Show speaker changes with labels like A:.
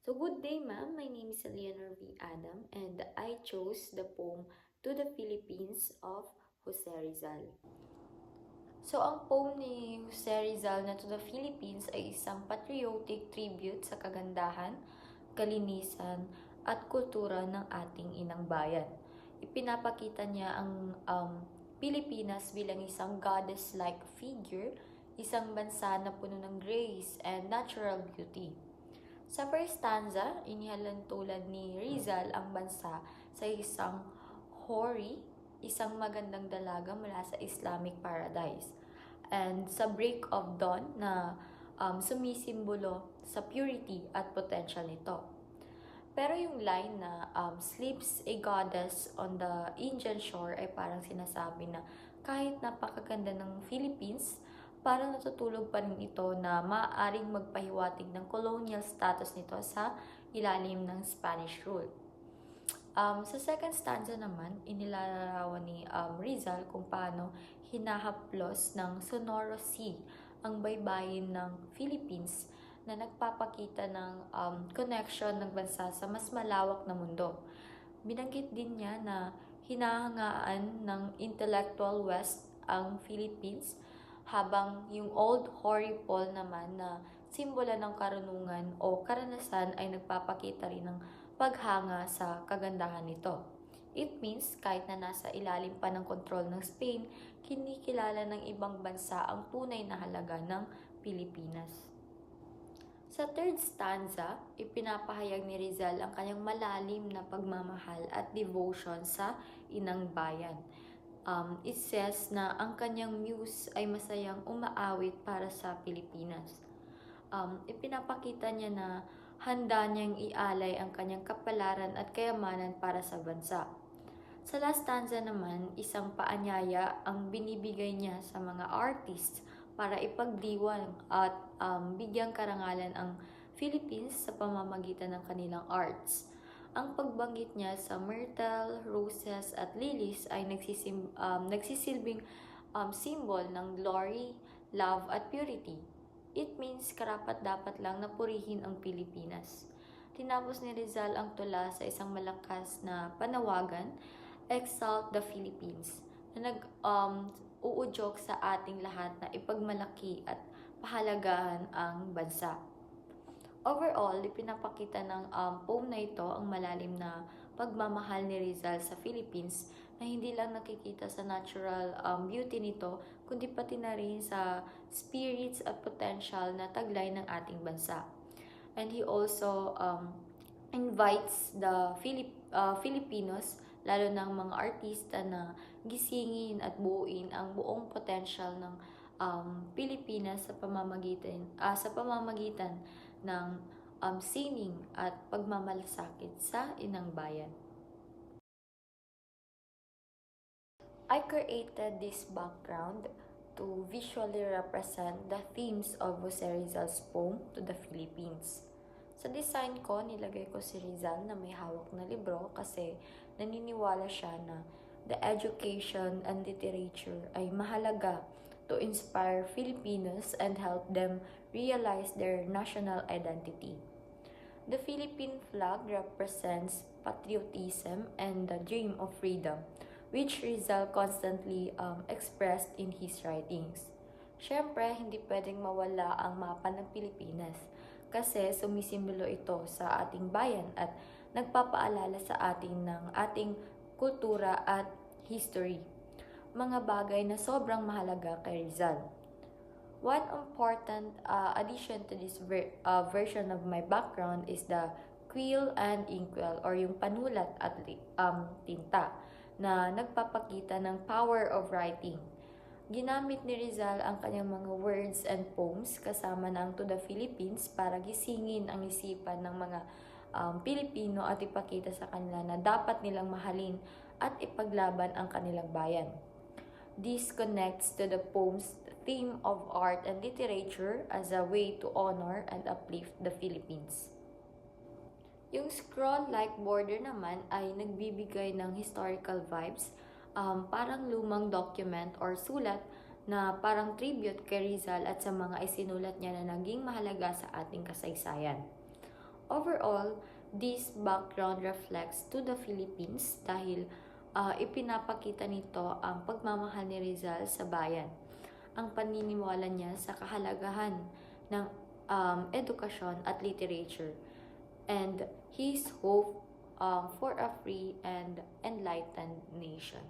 A: So good day ma'am, my name is Eleanor V. Adam and I chose the poem To the Philippines of Jose Rizal. So ang poem ni Jose Rizal na To the Philippines ay isang patriotic tribute sa kagandahan, kalinisan at kultura ng ating inang bayan. Ipinapakita niya ang Pilipinas bilang isang goddess-like figure, isang bansa na puno ng grace and natural beauty. Sa first stanza, inihalan tulad ni Rizal ang bansa sa isang houri, isang magandang dalaga mula sa Islamic paradise. And sa break of dawn na sumisimbolo sa purity at potential nito. Pero yung line na sleeps a goddess on the Indian shore ay parang sinasabi na kahit napakaganda ng Philippines, parang natutulog pa rin ito na maaaring magpahiwatig ng colonial status nito sa ilalim ng Spanish rule. Sa second stanza naman, inilalarawan ni Rizal kung paano hinahaplos ng Sonoros Sea ang baybayin ng Philippines na nagpapakita ng connection ng bansa sa mas malawak na mundo. Binanggit din niya na hinahangaan ng intellectual West ang Philippines, habang yung Old Hoary Pole naman na simbolo ng karunungan o karanasan ay nagpapakita rin ng paghanga sa kagandahan nito. It means kahit na nasa ilalim pa ng kontrol ng Spain, kinikilala ng ibang bansa ang tunay na halaga ng Pilipinas. Sa third stanza, ipinapahayag ni Rizal ang kanyang malalim na pagmamahal at devotion sa inang bayan. It says na ang kanyang muse ay masayang umaawit para sa Pilipinas. Ipinapakita niya na handa niyang ialay ang kanyang kapalaran at kayamanan para sa bansa. Sa last stanza naman, isang paanyaya ang binibigay niya sa mga artists para ipagdiwang at bigyang karangalan ang Philippines sa pamamagitan ng kanilang arts. Ang pagbanggit niya sa myrtle, roses at lilies ay nagsisilbing symbol ng glory, love at purity. It means karapat-dapat lang na purihin ang Pilipinas. Tinapos ni Rizal ang tula sa isang malakas na panawagan, Exalt the Philippines, na nag-uudyok sa ating lahat na ipagmalaki at pahalagahan ang bansa. Overall, ipinapakita ng poem na ito ang malalim na pagmamahal ni Rizal sa Philippines na hindi lang nakikita sa natural beauty nito, kundi pati na rin sa spirits at potential na taglay ng ating bansa. And he also invites the Filipinos, lalo ng mga artista, na gisingin at buuin ang buong potential ng Pilipinas sa pamamagitan ng sining at pagmamalasakit sa inang bayan. I created this background to visually represent the themes of Jose Rizal's poem To the Philippines. Sa design ko, nilagay ko si Rizal na may hawak na libro kasi naniniwala siya na the education and literature ay mahalaga to inspire Filipinos and help them realize their national identity. The Philippine flag represents patriotism and the dream of freedom, which Rizal constantly expressed in his writings. Siyempre, hindi pwedeng mawala ang mapa ng Pilipinas kasi sumisimbolo ito sa ating bayan at nagpapaalala sa atin ng ating kultura at history. Mga bagay na sobrang mahalaga kay Rizal. One important addition to this version of my background is the quill and inkwell or yung panulat at tinta na nagpapakita ng power of writing. Ginamit ni Rizal ang kanyang mga words and poems kasama ng To the Philippines para gisingin ang isipan ng mga Pilipino at ipakita sa kanila na dapat nilang mahalin at ipaglaban ang kanilang bayan. This connects to the poem's theme of art and literature as a way to honor and uplift the Philippines. Yung scroll-like border naman ay nagbibigay ng historical vibes, parang lumang document or sulat na parang tribute kay Rizal at sa mga isinulat niya na naging mahalaga sa ating kasaysayan. overall, this background reflects to the Philippines dahil ipinapakita nito ang pagmamahal ni Rizal sa bayan, ang paniniwala niya sa kahalagahan ng edukasyon at literature, and his hope for a free and enlightened nation.